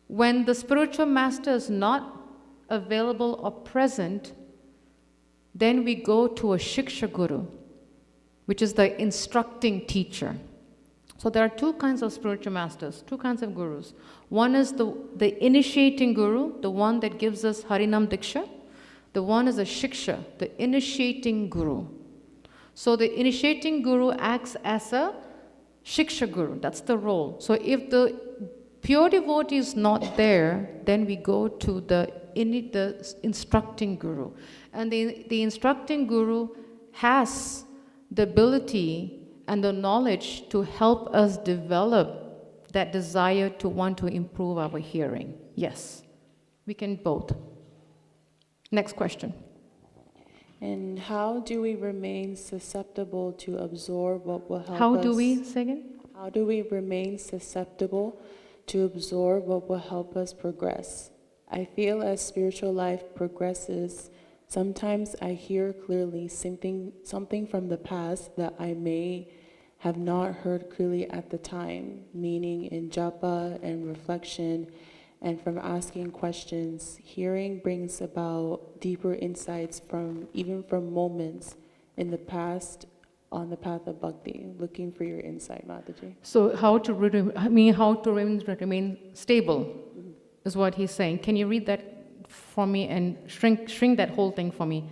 When the spiritual master is not available or present, then we go to a Shiksha Guru, which is the instructing teacher. So there are two kinds of spiritual masters, two kinds of gurus. One is the initiating guru, the one that gives us Harinam Diksha. The one is a Shiksha, the initiating guru. So the initiating guru acts as a Shiksha Guru, that's the role. So if the pure devotee is not there, then we go to the instructing guru. And the instructing guru has the ability and the knowledge to help us develop that desire to want to improve our hearing. Yes, we can both. Next question. And how do we remain susceptible to absorb what will help us? How do we, say again? How do we remain susceptible to absorb what will help us progress? I feel as spiritual life progresses, sometimes I hear clearly something from the past that I may have not heard clearly at the time, meaning in japa and reflection, and from asking questions. Hearing brings about deeper insights even from moments in the past on the path of bhakti. Looking for your insight, Mataji. So how to remain stable is what he's saying. Can you read that for me and shrink that whole thing for me?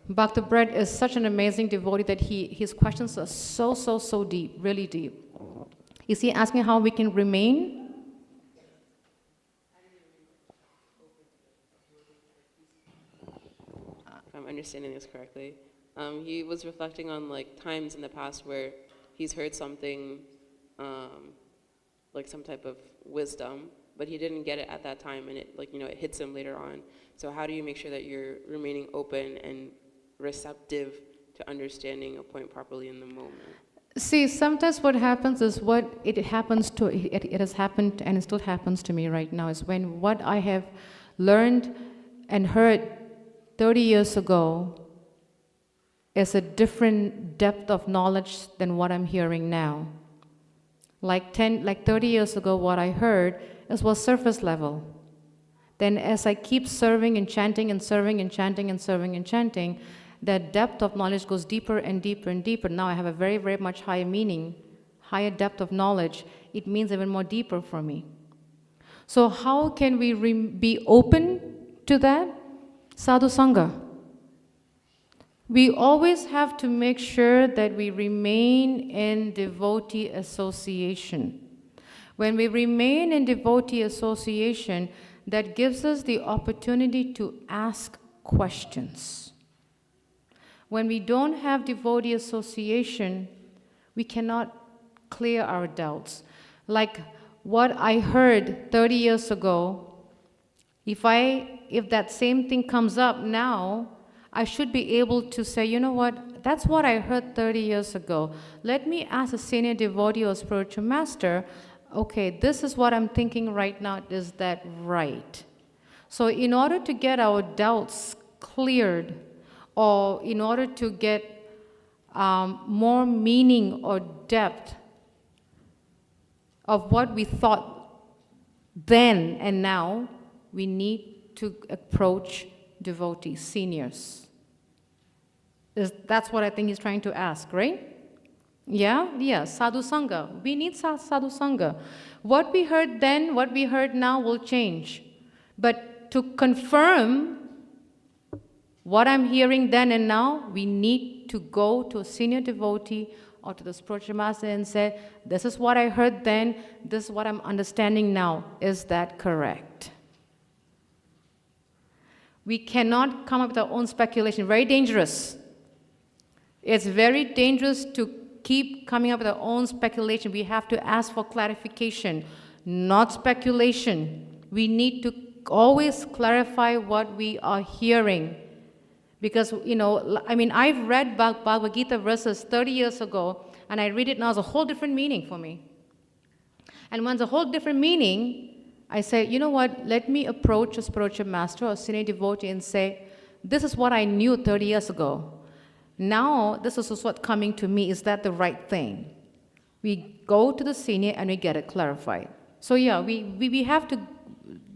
Bhakta Bread is such an amazing devotee that his questions are so deep, really deep. Is he asking how we can remain? If I'm understanding this correctly, he was reflecting on like times in the past where he's heard something, like some type of wisdom, but he didn't get it at that time, and it hits him later on. So how do you make sure that you're remaining open and receptive to understanding a point properly in the moment? See, sometimes what happens is it has happened and it still happens to me right now, is when what I have learned and heard 30 years ago is a different depth of knowledge than what I'm hearing now. Like 30 years ago, what I heard was surface level. Then as I keep serving and chanting and serving and chanting and serving and chanting, that depth of knowledge goes deeper and deeper and deeper. Now I have a very, very much higher meaning, higher depth of knowledge. It means even more deeper for me. So how can we be open to that? Sadhu Sangha. We always have to make sure that we remain in devotee association. When we remain in devotee association, that gives us the opportunity to ask questions. When we don't have devotee association, we cannot clear our doubts. Like what I heard 30 years ago, if that same thing comes up now, I should be able to say, you know what, that's what I heard 30 years ago. Let me ask a senior devotee or spiritual master, okay, this is what I'm thinking right now, is that right? So in order to get our doubts cleared, or in order to get more meaning or depth of what we thought then and now, we need to approach devotees, seniors. That's what I think he's trying to ask, right? Yeah, Sadhu Sangha. We need Sadhu Sangha. What we heard then, what we heard now will change. But to confirm what I'm hearing then and now, we need to go to a senior devotee or to the spiritual master and say, this is what I heard then, this is what I'm understanding now. Is that correct? We cannot come up with our own speculation. Very dangerous. It's very dangerous to keep coming up with our own speculation. We have to ask for clarification, not speculation. We need to always clarify what we are hearing. Because, I've read Bhagavad Gita verses 30 years ago, and I read it now as a whole different meaning for me. And when it's a whole different meaning, I say, you know what, let me approach a spiritual master or senior devotee and say, this is what I knew 30 years ago. Now, this is what's coming to me. Is that the right thing? We go to the senior and we get it clarified. So yeah, we have to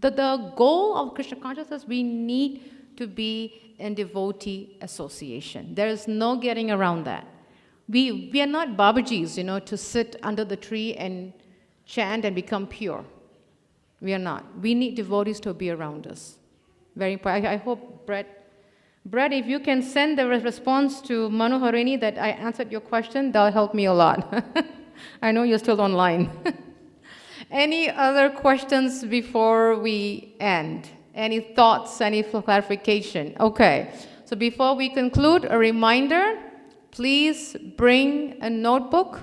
the goal of Krishna consciousness, we need to be in devotee association. There is no getting around that. We are not Babajis, to sit under the tree and chant and become pure. We are not. We need devotees to be around us. Very important. I hope, Brett, if you can send the response to Manu Harini that I answered your question, that'll help me a lot. I know you're still online. Any other questions before we end? Any thoughts, any clarification? Okay, so before we conclude, a reminder, please bring a notebook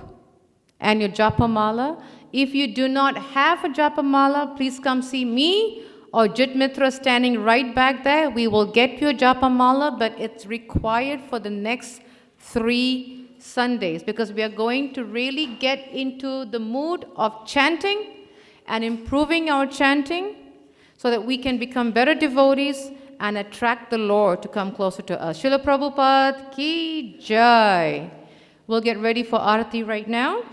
and your japamala. If you do not have a japamala, please come see me or Jit Mitra standing right back there. We will get you a japamala, but it's required for the next 3 Sundays because we are going to really get into the mood of chanting and improving our chanting so that we can become better devotees and attract the Lord to come closer to us. Srila Prabhupada ki jai. We'll get ready for Arati right now.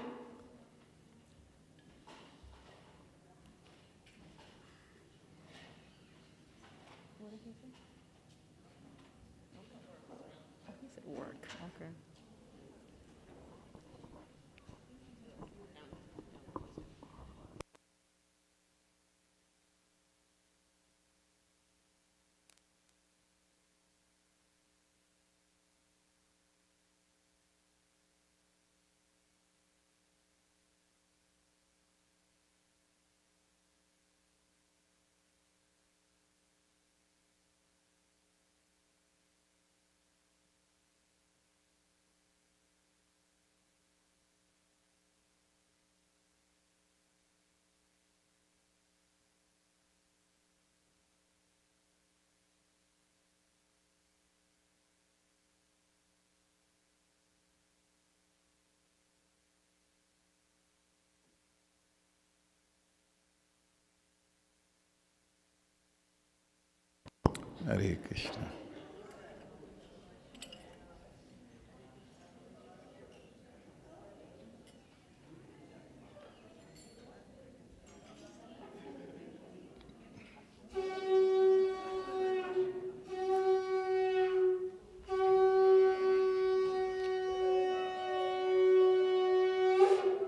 Hare Krishna.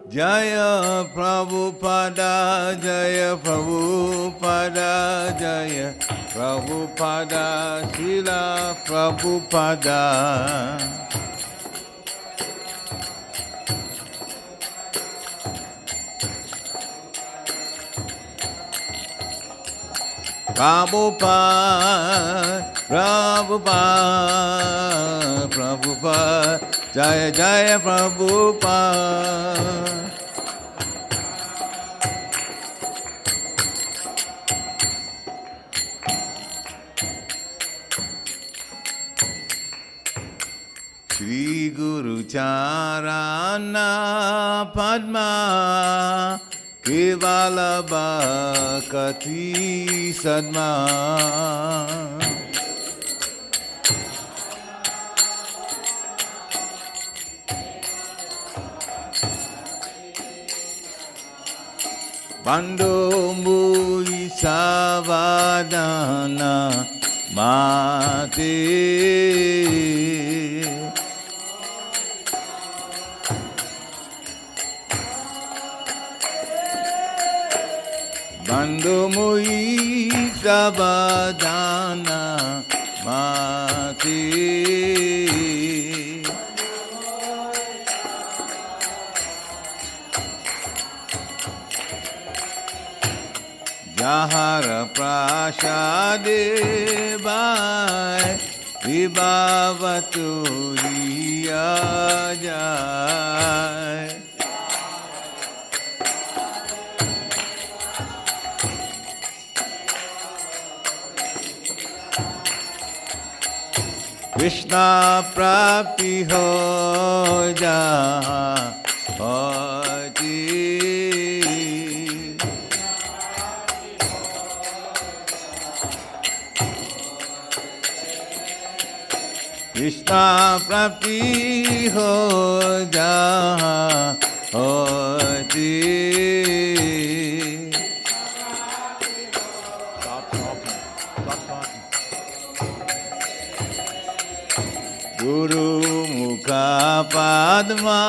Jaya Prabhupada, Jaya Prabhupada, Jaya Prabhupada, Srila Prabhupada. Prabhupada, Prabhupada, Prabhupada, Jaya Jaya Prabhupada. Shri Guru Charana Padma Kevala Bhakti Sadma. Bando Muli Savadana Mate. Bando Muli Savadana Mate. Jahara prashade bhai vibhavaturiya jai. Krishna prapti ho jaha hoji. Krishna prapti ho jaha hoji. padma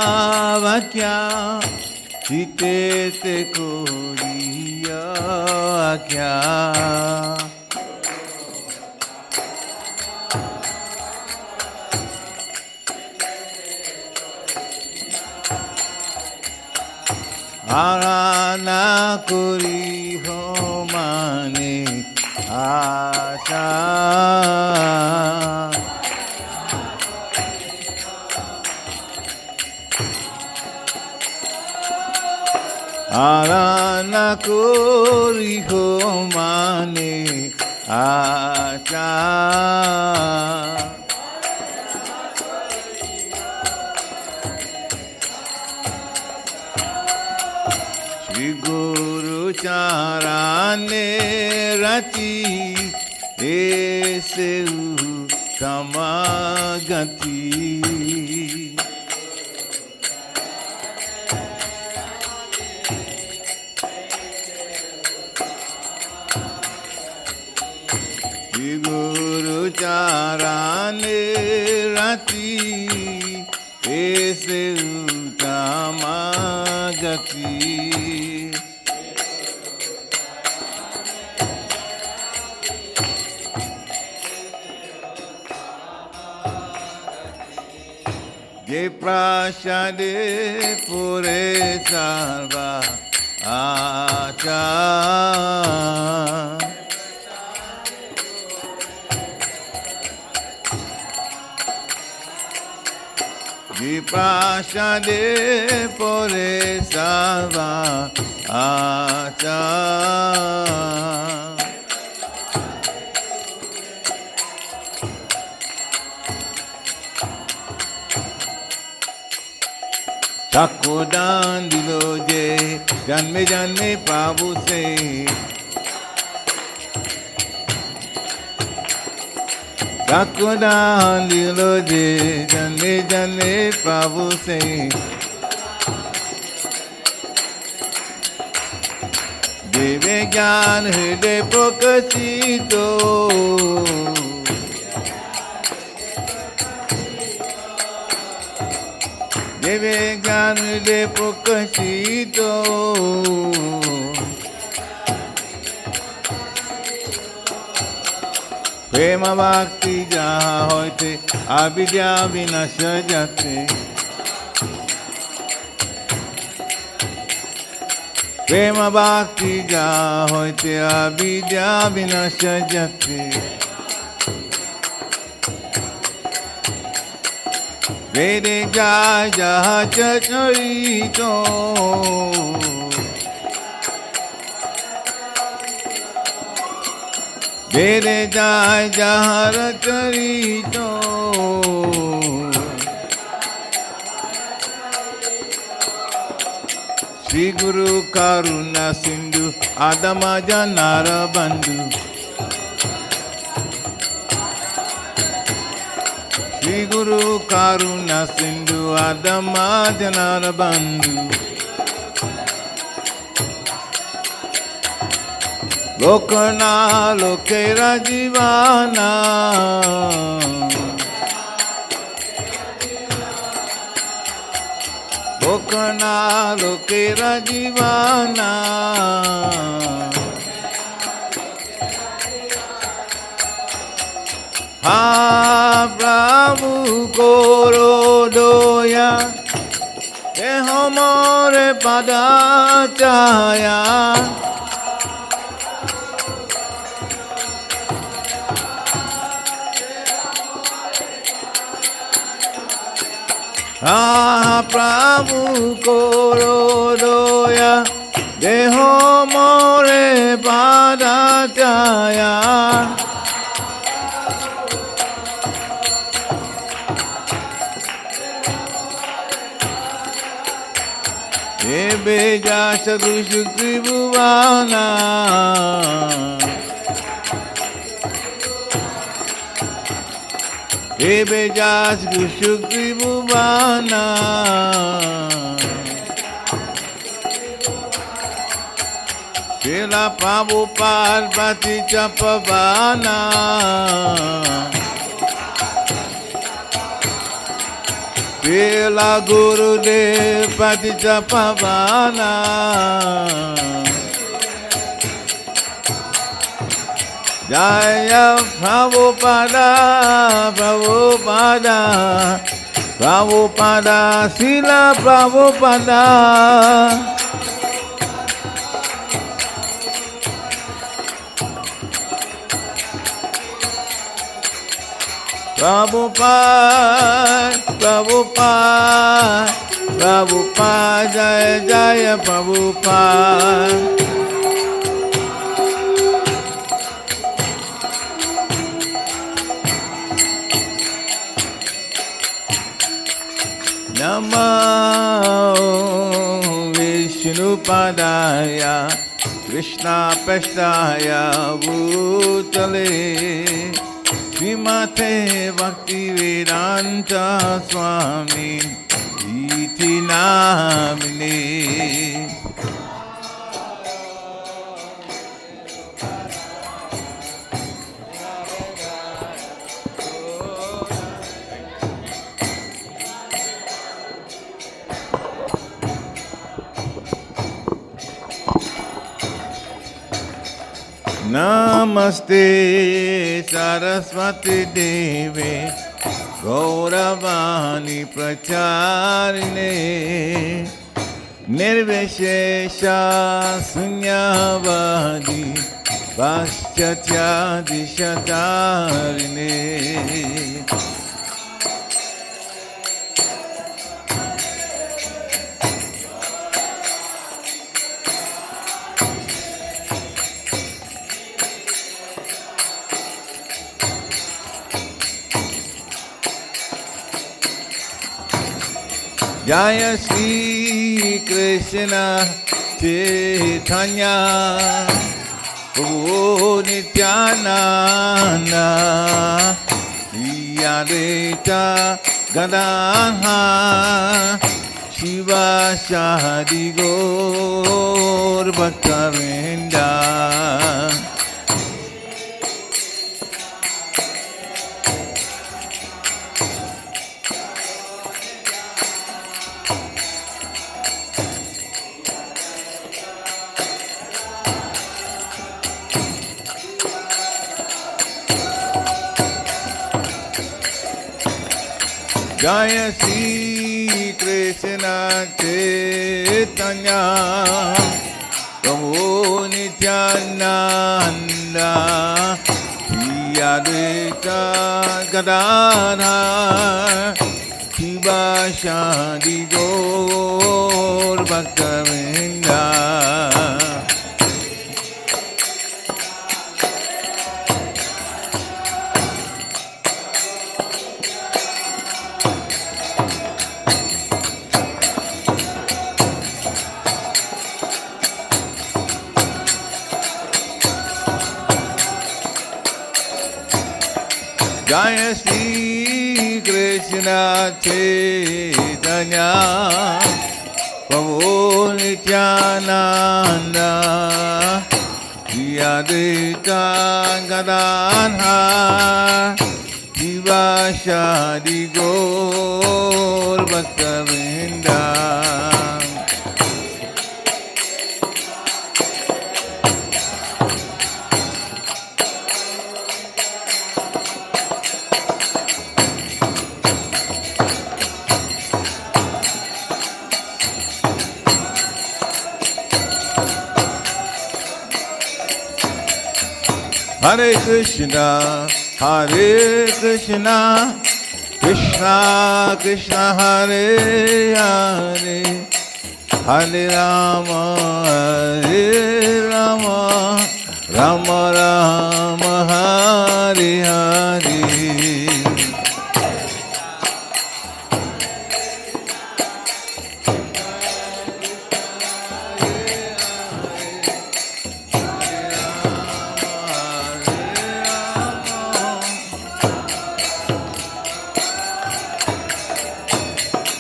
Chitete koriya kya Arana kori ho mane asha Arana kori ho mane acha Shri Guru Charane Rati Eseu Tamagati Guru Charane Rati Ese Utamagati Je Prashade Pure Sarva Acha Vipashade pore sava acha Chakodan diloje janme janme Prabhu se Chakodan diloje janme janme Prabhu se Deve gyan hriday prakashito Deve gyan hriday prakashito Prema bhakti jaha hoite avidya vinasha jate Prema bhakti jaha hoite avidya vinasha jate Vede jaya jaha chacharito Vede jaya jaha charito Shri Guru Karuna Sindhu Adama Janara Bandhu Shri Guru Karuna Sindhu Adama Janara Bandhu Lokana Lokera Jivana Lokana Lokera Jivana Ha Prabhu Koro Doya Ye Hamare Pada Chaya Ah, Prabhu Koro Doya Deho More Padataya Ebe Jasa Gushu Tribhuvana Ebe jas gushukri bhuvana Srila Prabhupada Pati Chapavana Srila Gurudev Patijapavana Jaya Prabhupada, Prabhupada, Prabhupada, Srila Prabhupada. Prabhupada, Prabhupada, Prabhupada, Jaya Jaya Prabhupada. Namo Vishnupadaya Krishna Prasthaya Bhutale Srimate Bhaktivedanta Swami Iti Namine. Namaste Saraswati Devi Gauravani Pracharine Nirvishesha Sunyavadi Paschatya Dishatarine. Jaya Shri Krishna Chaitanya Prabhu Nityananda Advaita Gadadhar Shiva Shadi Gaur Bhaktavinda. Jaya Shri Krishna Chaitanya Prabhu Nityananda Advaita Gadadhar Shiva Shadi Gaur Bhaktavinda. Jaya Shri Krishna Chaitanya Prabhu Nityananda Advaita Gadadhar Shiva Shadi Gaur Bhaktavinda. Hare Krishna, Hare Krishna, Krishna Krishna Hare Hare, Hare Rama, Hare Rama, Rama Rama, Hare Hare.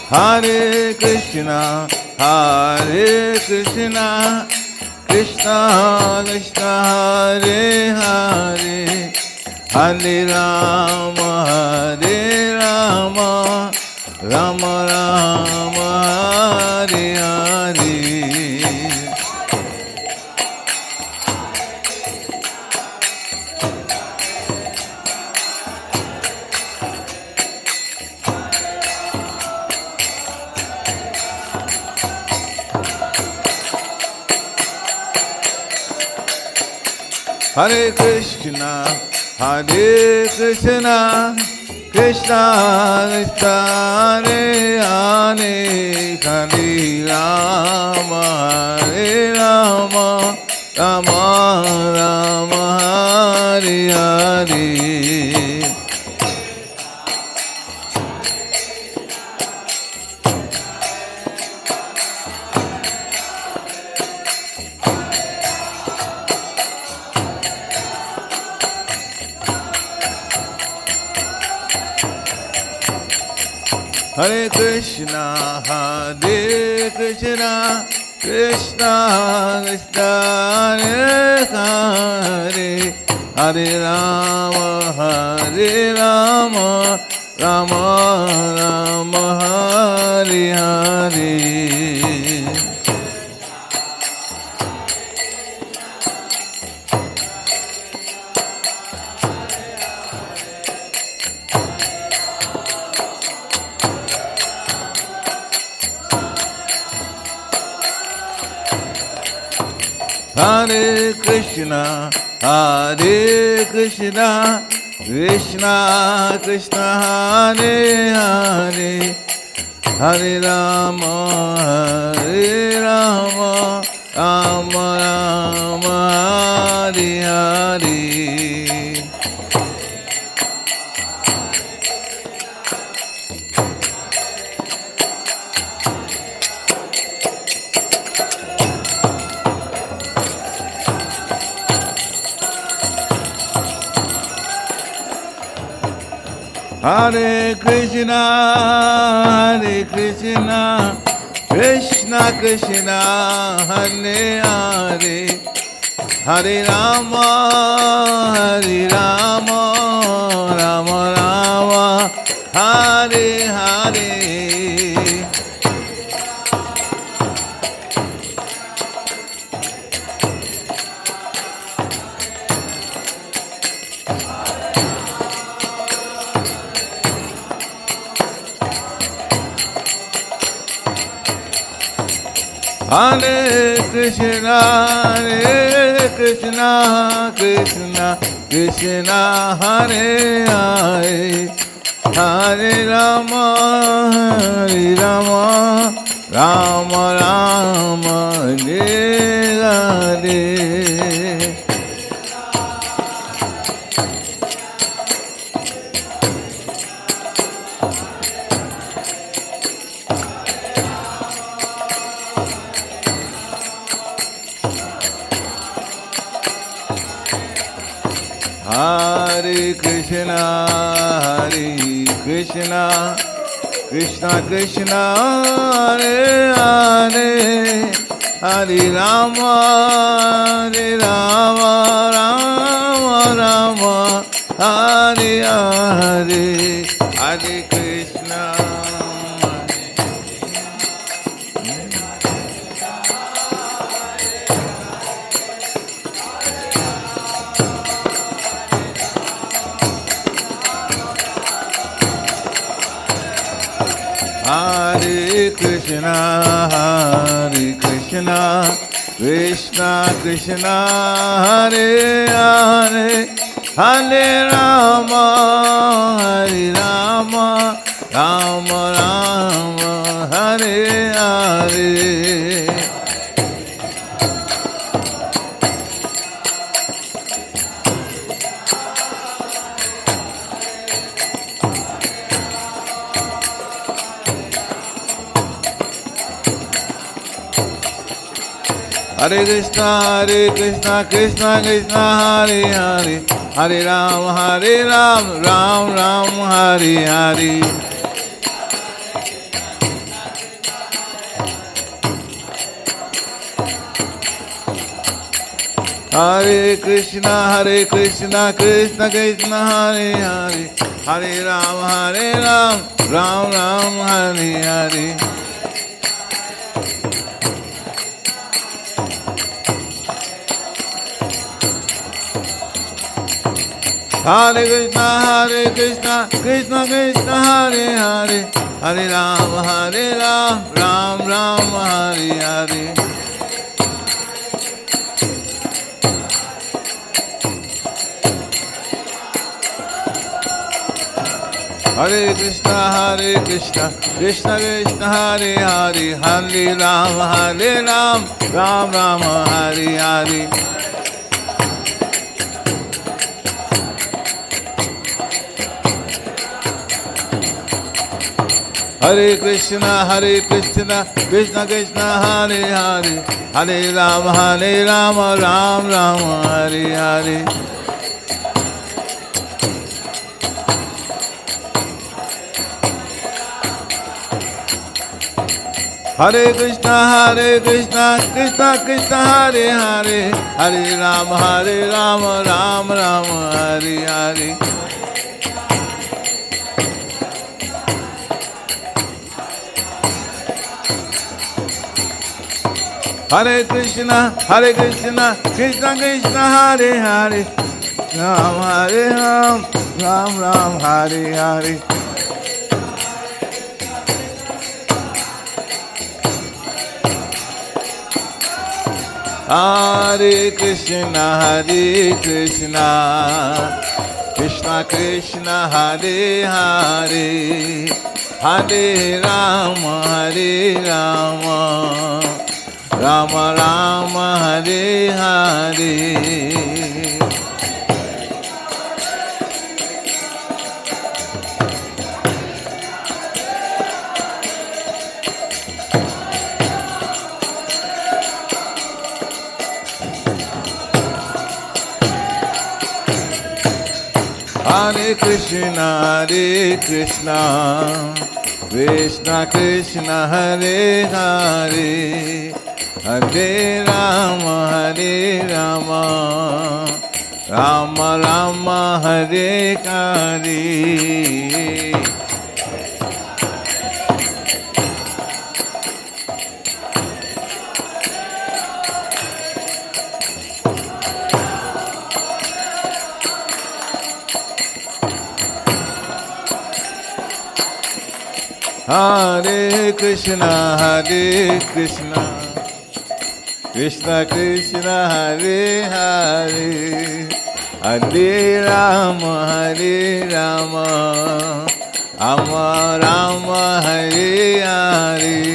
Hare Krishna, Hare Krishna, Krishna Krishna Hare Hare, Hare Rama, Hare Rama, Rama Rama Hare Hare. Hare Krishna, Krishna Krishna, Hare Hare, Hare Rama, Hare Rama, Rama Rama, Hare Hare. Hare Krishna, Krishna Krishna, Hare Hare, Hare Rama, Hare Rama, Rama Rama, Hare Hare. Hare Krishna, Krishna Krishna, Hare Hare, Hare Rama, Hare Rama, Rama Rama, Hare Hare. Hare Krishna, Krishna Krishna, Hare Hare, Hare Rama, Hare Rama, Rama Rama, Hare Hare. Hare Krishna, Krishna Krishna, Hare Hare, Hare Rama, Hare Rama, Rama Rama, Hare Hare. Hare Krishna, Krishna Krishna, Hare Hare, Hare Rama, Hare Rama, Rama Rama, Hare Hare, Hare Krishna. Hare Krishna, Krishna Krishna, Hare Hare, Hare Rama, Hare Rama, Rama Rama, Hare Hare. Hare Krishna, Krishna Krishna, Hare Hare, Hare Ram, Ram Ram, Hare Hare. Hare Krishna, Krishna Krishna, Hare Hare, Hare Ram, Ram Ram, Hare Hare. Hare Krishna, Krishna Krishna, Hare Hare, Hare Ram, Ram Ram, Hare Hare. Hare Krishna, Krishna Krishna, Hare Hare, Hare Ram, Ram Ram, Hare Hare. Hare Krishna, Krishna Krishna, Hare Hare, Hare Ram, Ram Ram, Hare Hare. Hare Krishna, Krishna Krishna, Hare Hare, Hare Ram, Ram Ram, Hare Hare. Hare Krishna, Krishna Krishna, Hare Hare, Ram Ram, Ram Hare Hare. Hare Krishna, Krishna Krishna, Hare Hare, Hare Ram, Ram Ram, Hare Hare. Hare Krishna, Krishna Krishna, Hare Hare, Hare Ram, Ram Ram, Hare Hare. Hare Krishna, Krishna Krishna, Hare Hare, Hare Ram, Ram Ram, Hare Hare.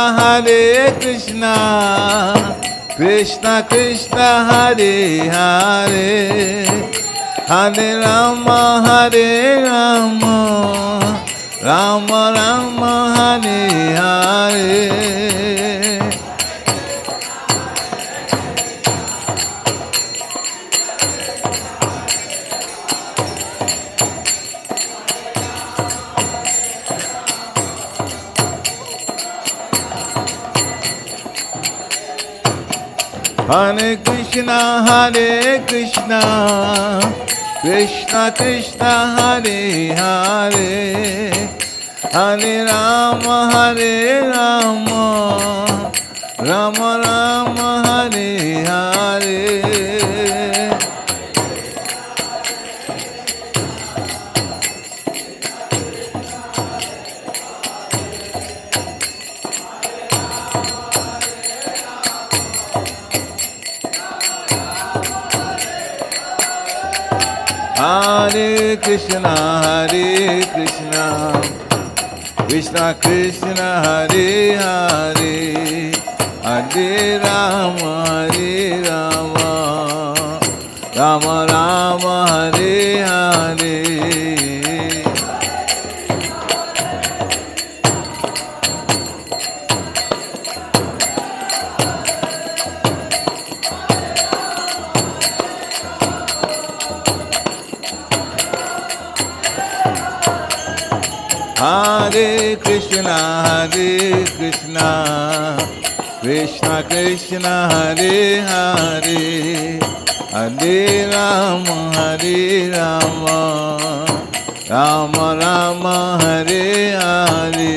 Hare Krishna, Krishna Krishna, Hare Hare, Hare Rama, Rama Rama, Hare Hare. Hare Krishna, Krishna Krishna, Hare Hare, Hare Rama, Rama Rama, Hare Hare. Hare Krishna, Krishna Krishna, Hare Hare, Hare Rama, Rama Rama, Hare Hare. Hare Krishna, Krishna Krishna Hare Hare, Hare Rama Hare Rama, Rama Rama Hare Hare.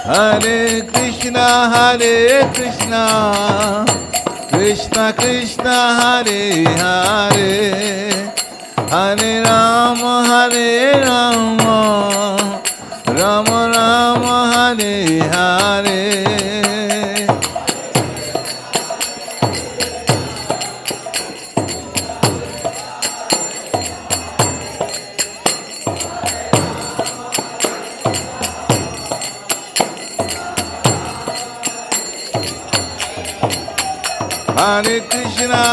Hare Krishna, Krishna Krishna Hare Hare, Hare Rama, Rama Rama Hare Hare.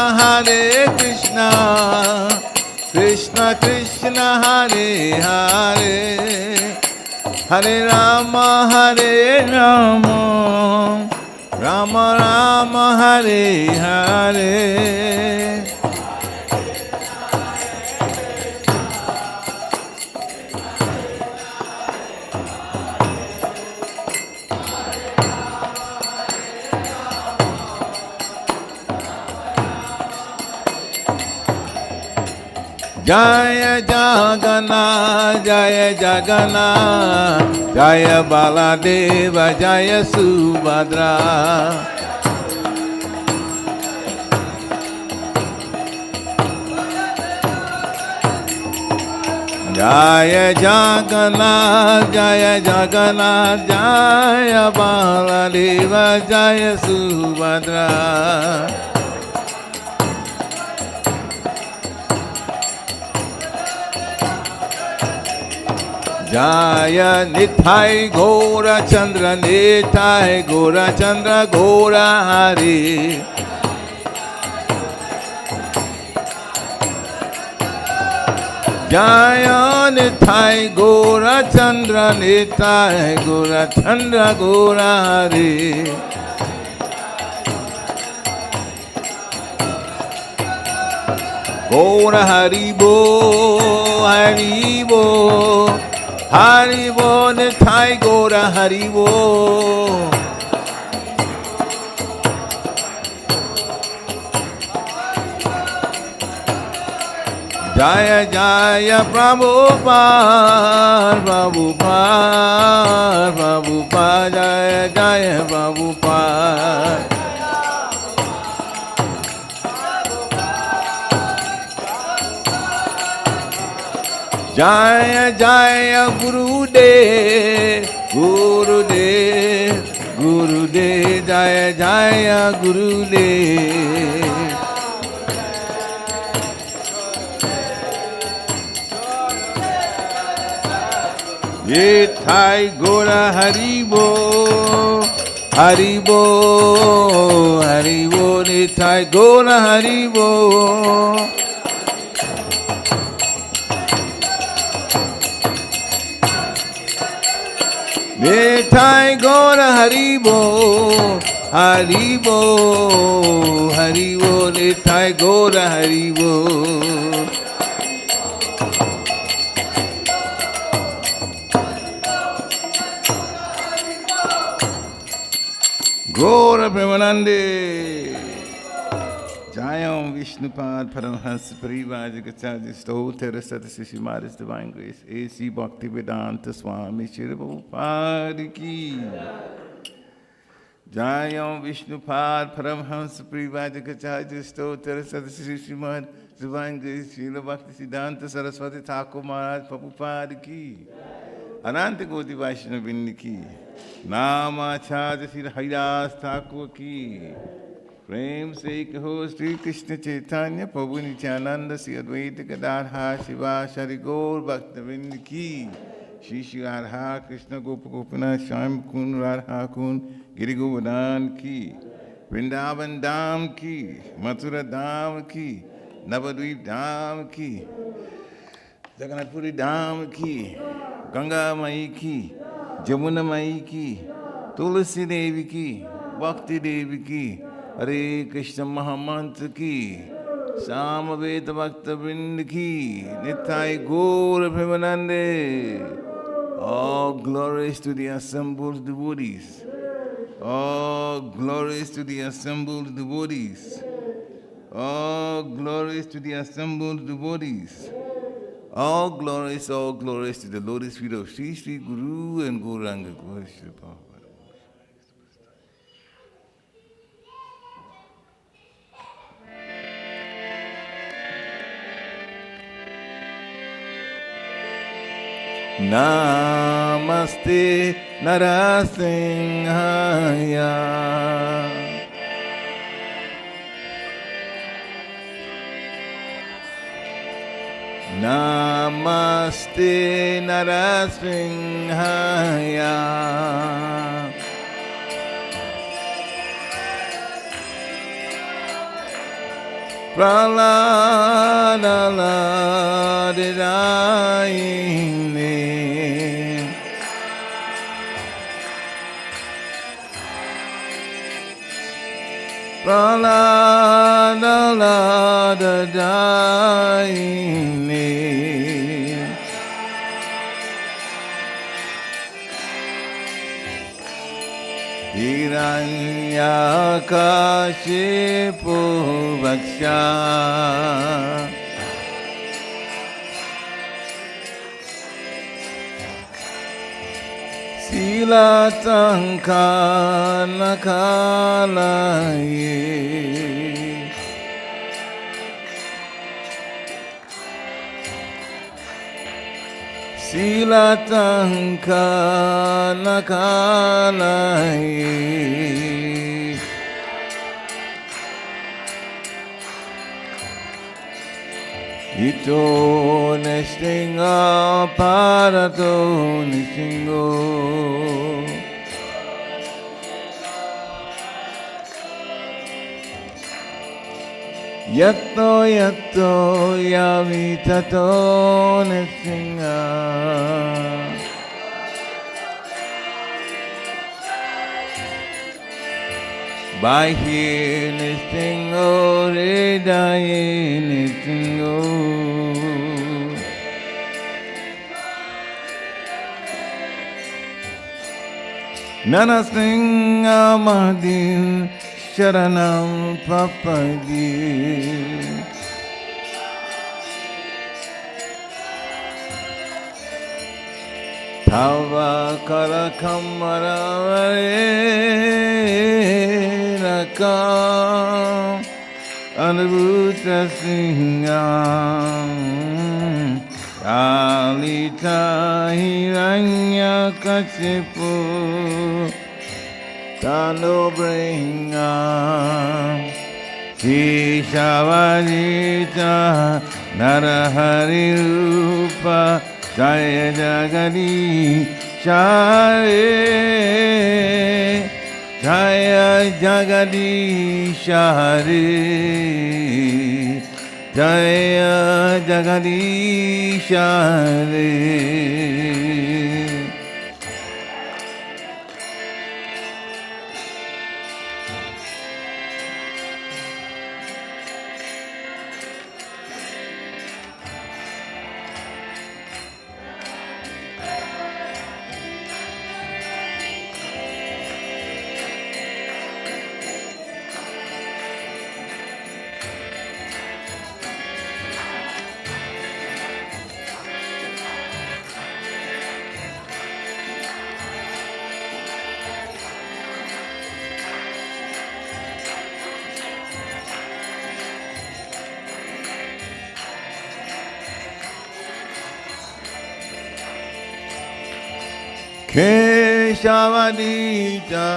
Hare Krishna, Krishna Krishna Hare Hare, Hare Rama, Rama Rama Hare Hare. Jaya Jagana, Jaya Jagana, Jaya Baladeva, Jaya Subhadra. Jaya Jagana, Jaya Jagana, Jaya Baladeva, Jaya Subhadra. Jaya Nithai Gora Chandra, Nithai Gora Chandra, Gora Hari. Jaya Nithai Gora Chandra, Nithai Gora Chandra, Gora Hari. Gora Haribo, Haribo, Haribo, Nithai Gora Haribo. Jaya Jaya Prabhupada, Prabhupada, Prabhupada, Jaya Jaya Prabhupada. Jaya Jaya Gurudev, Gurudev, Gurudev, Jaya Jaya Gurudev. Nithai Gora Haribo, Haribo, Haribo, Nithai Gora Haribo. Nithai Gora Haribo, Haribo, Haribo, Nithai Gora Haribo. Gora Premanande. Jayam Vishnupad Paramhans Parivajikacharya Stotra Satashishi Maris Divine Grace A.C. Bhaktivedanta Swami Shri Prabhupada Ki. Jayam Vishnupad Paramhans Parivajikacharya Stotra Satashishi Maris Divine Grace Shri Bhaktivedanta Saraswati Thakur Maharaj Prabhupada Ki. Ananta Koti Vaishnava Ki. Namacharya Shri Haridas Thakur Ki. प्रेम से कहो श्री कृष्ण चैतन्य प्रभु नित्यानंद श्री अद्वैत गदाधर शिवाचार्य गौर भक्तवृंद की श्री श्री राधा कृष्ण गोप गोपीनाथ श्याम कुंड राधा कुंड गिरि गोवर्धन की वृंदावन धाम की मथुरा धाम की नवद्वीप धाम की जगन्नाथपुरी धाम की Ganga Mai ki, Jamuna Mai ki, Tulasi Devi ki, Bhakti Devi ki, Hare Krishna Mahamantra ki, Samaveta Bhakta Vrind ki, Nitai Gaura Premanande. All glories to the assembled devotees. All glories to the assembled devotees. All glories to the assembled devotees. All glories to the lotus feet of Sri Sri Guru and Gauranga Goswami. Namaste Narasimhaya. Namaste Narasimhaya. Praladadadayine. Praladadadayine. Hiranyakashipu Vaksha. Silatankanakalaye. Silatankanakalaye. Ito nestinga parato nestingo. Yatto yatto yavitato nestinga. By here nestingo redaye nestingo. Nanastinga Mahadin Sharanam Papadi. Tava Karakammaravare Rakam Anubhuta Singham Kalita Hiranyakashipu Tano Bringam Shishavajita Narahari Rupa Jaya Jagadi Share Jaya Jagadi Share Jaya Jagadi Share. Keshavadita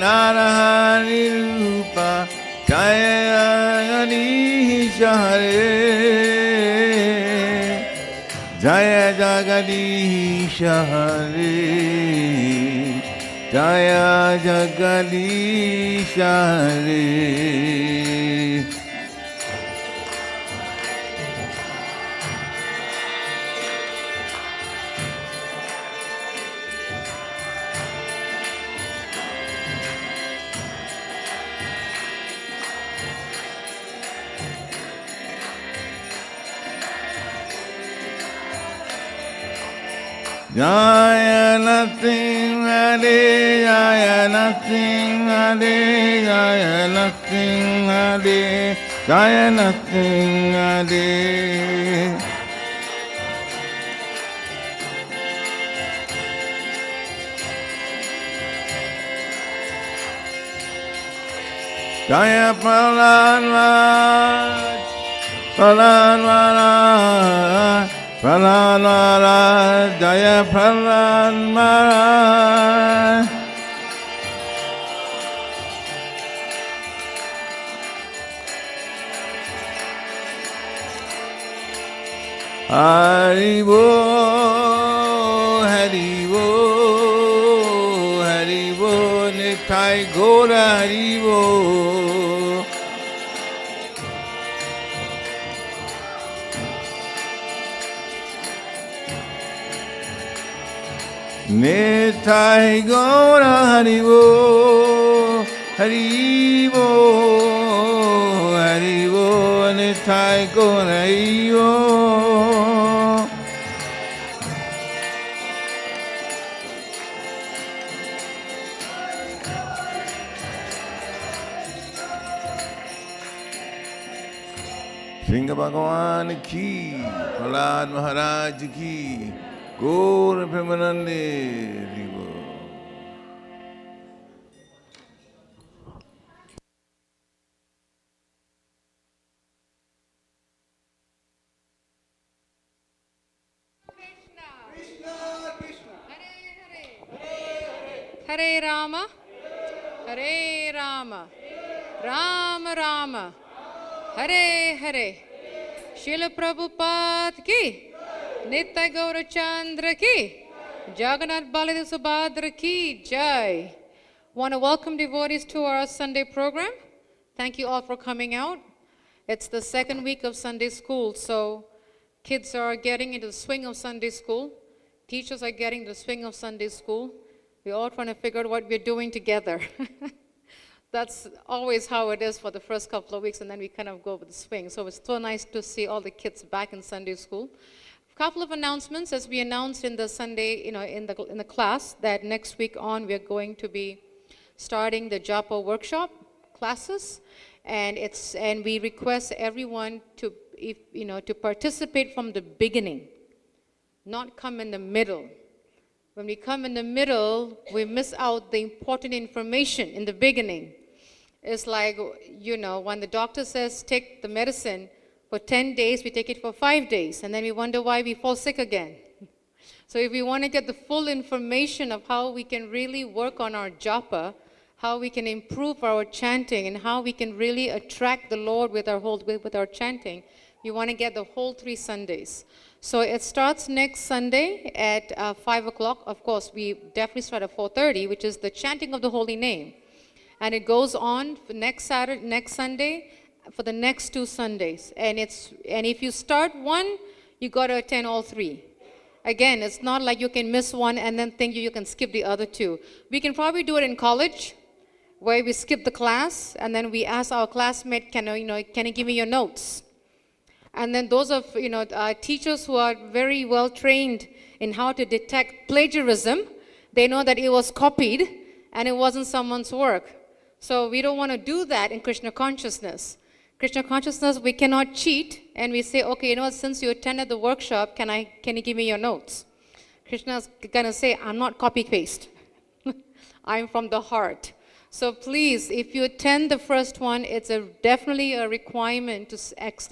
Narahari Rupa Jaya Jagadisha Hare Jaya Jagadisha Hare Jaya Jagadisha Hare. Jaya nothing Hare, Jaya nothing Hare, Jaya nothing Hare, Jaya nothing Hare. Jaya Prahlad Maharaj, Prahlad Maharaj, Prahlad Maharaj, Jaya Prahlad Maharaj. Hari Bo, Hari Bo, Hari Bo, Nitai Gora Hari Bo. Nitai Gora Hari Bo, Hari Bo, Hari Bo, Nitai Gora Hari Bo. Singh भगवान की, प्रहलाद महाराज की, गौर प्रेमानंदे हरिबो। Hare Rama, Hare Rama, Rama Rama, Hare Hare. Srila Prabhupada ki, Nitya Gaura Chandra ki, Jagannath Baladev Subhadra ki Jai. Want to welcome devotees to our Sunday program. Thank you all for coming out. It's the second week of Sunday school, so kids are getting into the swing of Sunday school. Teachers are getting the swing of Sunday school. We're all trying to figure out what we're doing together. That's always how it is for the first couple of weeks, and then we kind of go with the swing. So it's so nice to see all the kids back in Sunday school. A couple of announcements, as we announced in the Sunday, in the class, that next week on we're going to be starting the Japa workshop classes, and we request everyone to to participate from the beginning, not come in the middle. When we come in the middle, we miss out the important information in the beginning. It's like, when the doctor says take the medicine for 10 days, we take it for 5 days, and then we wonder why we fall sick again. So if we want to get the full information of how we can really work on our japa, how we can improve our chanting, and how we can really attract the Lord with our chanting, we want to get the whole 3 Sundays. So it starts next Sunday at 5 o'clock. Of course, we definitely start at 4:30, which is the chanting of the holy name. And it goes on for next Sunday, for the next 2 Sundays. And if you start one, you got to attend all 3. Again, it's not like you can miss one and then think you can skip the other 2. We can probably do it in college, where we skip the class, and then we ask our classmate, can you give me your notes? And then those of teachers who are very well trained in how to detect plagiarism, they know that it was copied and it wasn't someone's work. So we don't want to do that in Krishna consciousness. Krishna consciousness, we cannot cheat, and we say, okay, since you attended the workshop, can you give me your notes? Krishna's gonna say, I'm not copy paste. I'm from the heart. So please, if you attend the first one, it's definitely a requirement to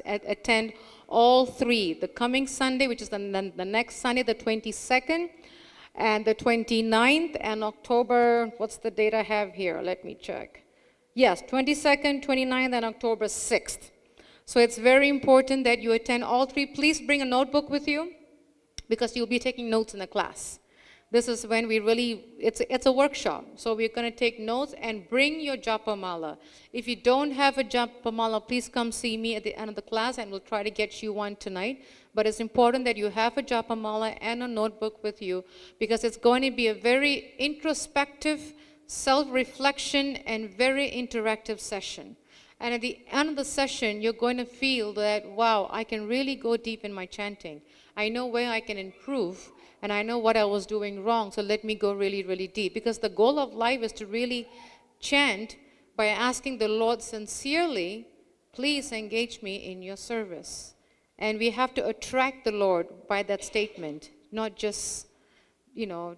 attend all 3. The coming Sunday, which is the next Sunday, the 22nd, and the 29th, and October, what's the date I have here? Let me check. Yes, 22nd, 29th, and October 6th. So it's very important that you attend all 3. Please bring a notebook with you, because you'll be taking notes in the class. This is when we really, it's a workshop. So we're going to take notes, and bring your japa mala. If you don't have a japa mala, please come see me at the end of the class, and we'll try to get you one tonight. But it's important that you have a japa mala and a notebook with you, because it's going to be a very introspective, self-reflection, and very interactive session. And at the end of the session, you're going to feel that, wow, I can really go deep in my chanting. I know where I can improve, and I know what I was doing wrong, so let me go really, really deep. Because the goal of life is to really chant by asking the Lord sincerely, please engage me in your service. And we have to attract the Lord by that statement, not just,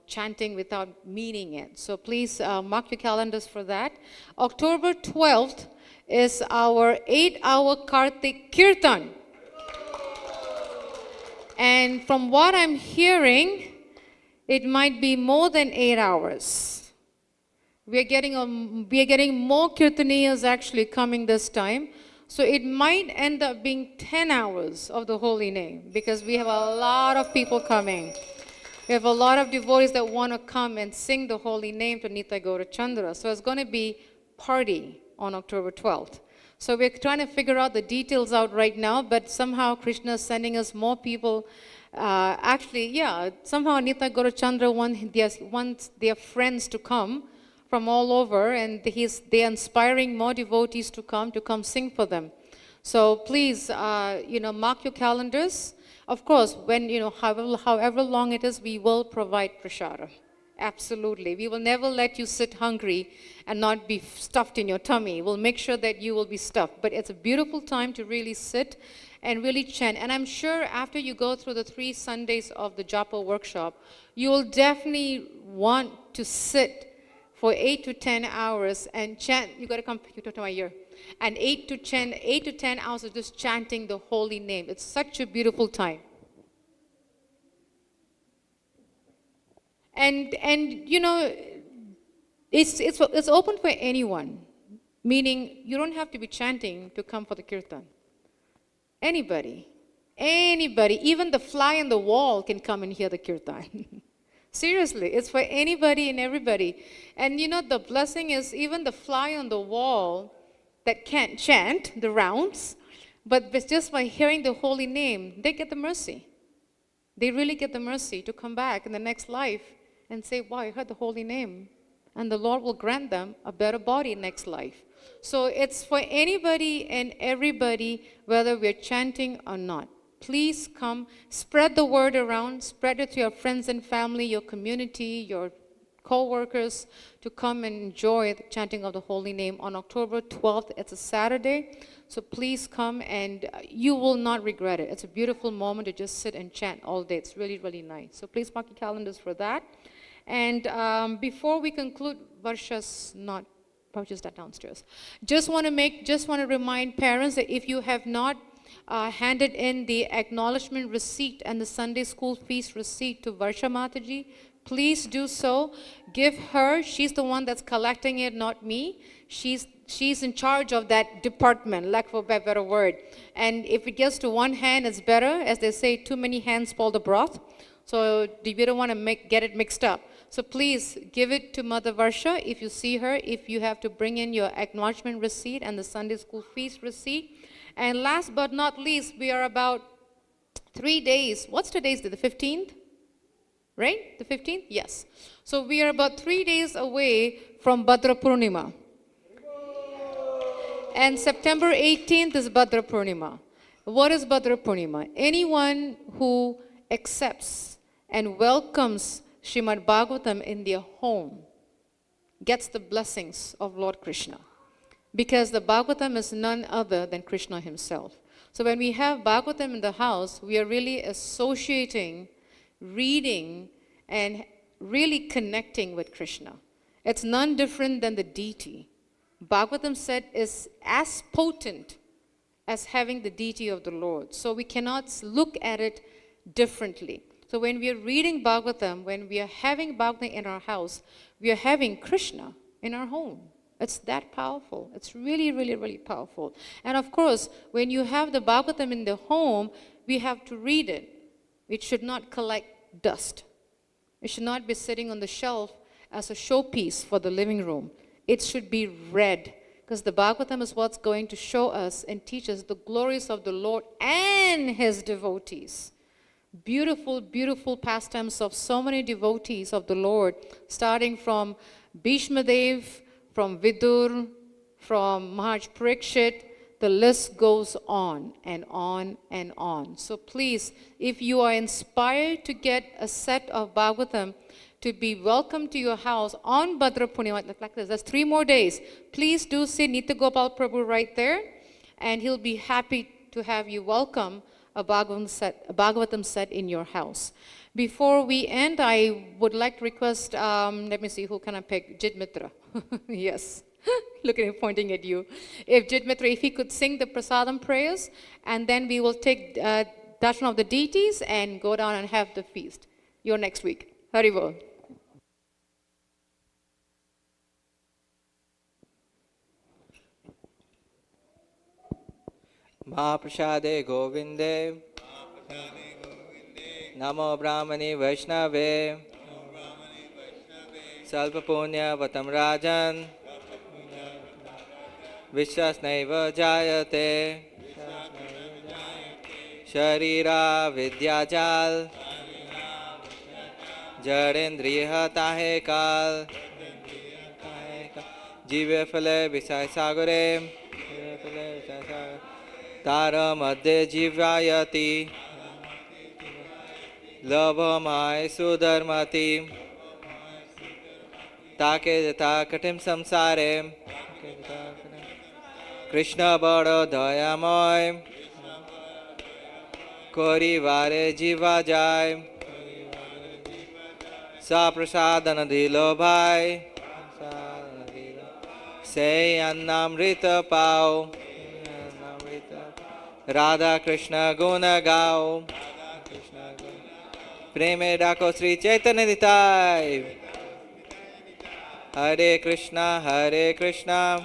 chanting without meaning it. So please mark your calendars for that. October 12th is our 8-hour Kartik Kirtan. And from what I'm hearing, it might be more than 8 hours. We are getting more kirtaniyas actually coming this time. So it might end up being 10 hours of the holy name, because we have a lot of people coming. We have a lot of devotees that want to come and sing the holy name to Nitai Gaurachandra. So it's going to be party on October 12th. So we're trying to figure out the details out right now, but somehow Krishna is sending us more people. Somehow Nitai Gaurachandra wants their friends to come from all over, and they're inspiring more devotees to come sing for them. So please, mark your calendars. Of course, when, however long it is, we will provide prasada. Absolutely. We will never let you sit hungry and not be stuffed in your tummy. We'll make sure that you will be stuffed. But it's a beautiful time to really sit and really chant. And I'm sure after you go through the 3 Sundays of the Japa workshop, you will definitely want to sit for 8 to 10 hours and chant. You got to come to my ear. And 8 to 10 hours of just chanting the holy name. It's such a beautiful time. And it's open for anyone, meaning you don't have to be chanting to come for the kirtan. Anybody, even the fly on the wall can come and hear the kirtan. Seriously, it's for anybody and everybody. And the blessing is even the fly on the wall that can't chant the rounds, but just by hearing the holy name, they get the mercy. They really get the mercy to come back in the next life and say, wow, I heard the holy name. And the Lord will grant them a better body next life. So it's for anybody and everybody, whether we're chanting or not. Please come, spread the word around, spread it to your friends and family, your community, your co-workers, to come and enjoy the chanting of the holy name on October 12th. It's a Saturday, so please come, and you will not regret it. It's a beautiful moment to just sit and chant all day. It's really, really nice. So please mark your calendars for that. And before we conclude, Varsha's downstairs. Just want to remind parents that if you have not handed in the acknowledgement receipt and the Sunday school fees receipt to Varsha Mataji, please do so. Give her. She's the one that's collecting it, not me. She's in charge of that department, lack of a better word. And if it gets to one hand, it's better. As they say, too many hands spoil the broth. So we don't want to get it mixed up. So please give it to Mother Varsha if you see her, if you have to bring in your acknowledgement receipt and the Sunday school fees receipt. And last but not least, we are about 3 days. What's today's day? The 15th? Right? The 15th? Yes. So we are about 3 days away from Bhadra Purnima. And September 18th is Bhadra Purnima. What is Bhadra Purnima? Anyone who accepts and welcomes Srimad Bhagavatam in their home gets the blessings of Lord Krishna. Because the Bhagavatam is none other than Krishna himself. So when we have Bhagavatam in the house, we are really associating, reading, and really connecting with Krishna. It's none different than the deity. Bhagavatam said is as potent as having the deity of the Lord. So we cannot look at it differently. So when we are reading Bhagavatam, when we are having Bhagavatam in our house, we are having Krishna in our home. It's that powerful. It's really, really, really powerful. And of course, when you have the Bhagavatam in the home, we have to read it. It should not collect dust. It should not be sitting on the shelf as a showpiece for the living room. It should be read, because the Bhagavatam is what's going to show us and teach us the glories of the Lord and his devotees. Beautiful, beautiful pastimes of so many devotees of the Lord, starting from Bhishma Dev, from Vidur, from Maharaj Parikshit, the the list goes on and on and on. So please, if you are inspired to get a set of Bhagavatam to be welcomed to your house on Bhadra Purnima, like this, that's 3 more days. Please do see Nitya Gopal Prabhu right there, and he'll be happy to have you welcome a Bhagavatam set in your house. Before we end, I would like to request, let me see, who can I pick? Jit Mitra. Yes. Look at him pointing at you. If Jit Mitra, if he could sing the prasadam prayers, and then we will take darshan of the deities and go down and have the feast. You're next week. Hari Bol. Mahaprasade Govinde, Namo Brahmani Vaishnave, Salpa Punya Vatam Rajan, Vishwasnaiva Jayate, Sharira Vidyajal, Jadendriya Tahe Kal, Jive Phale Visay Sagare, Tara Madhya Jivayati, Labhamai Sudharmati, Take Jata Katim Samsare, Krishna Bada Dayamoy, Kori Vare Jiva Jai, Sa Prasadana Dilo Bhai, Say Annamrita Pao, Radha Krishna Guna Gao, Preme Dako Sri Chaitanya Nitai, Hare Krishna, Hare Krishna,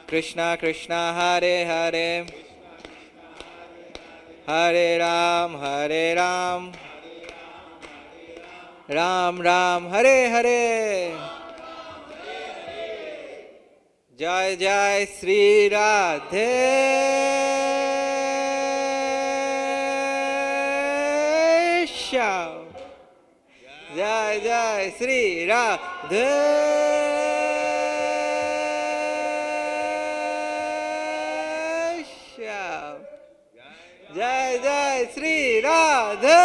Krishna Krishna, Hare Hare, Hare Ram, Hare Ram, Ram Ram, Hare Hare. Jai Jai Sri Radhe Shyam. Jai Jai Sri Radhe Shyam. Jai Jai Sri Radhe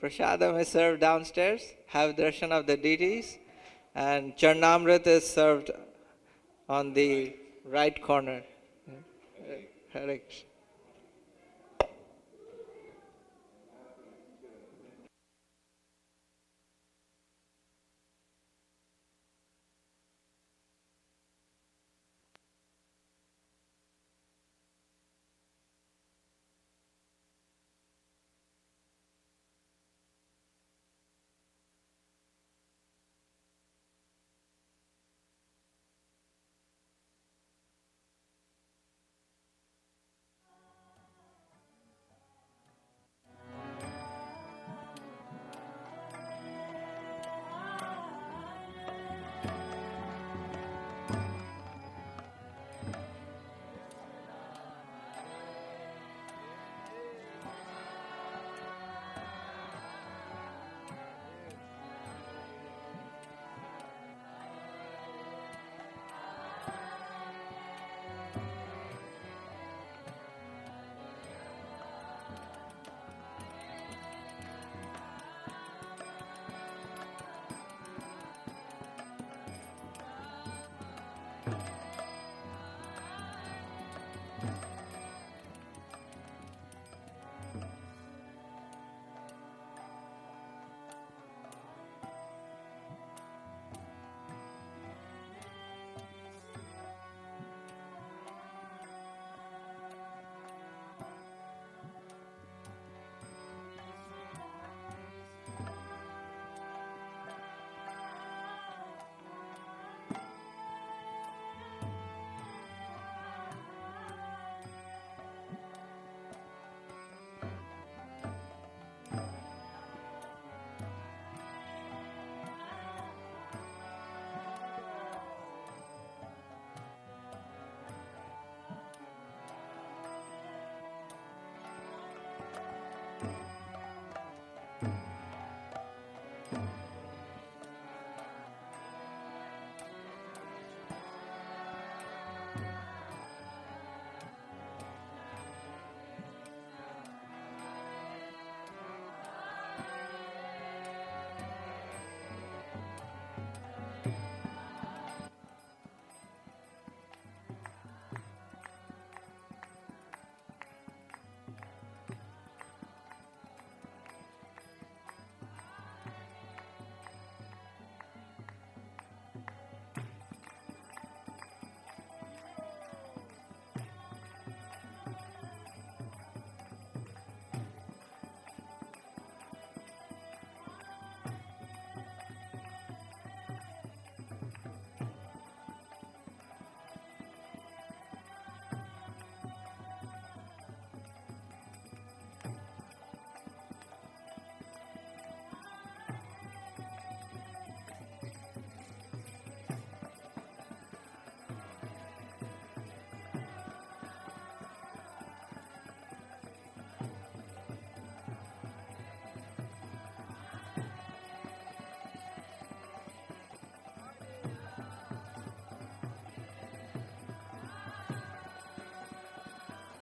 Prasadam is served downstairs. Have darshan of the deities, and Charnamrit is served on the right corner. Hare Krishna.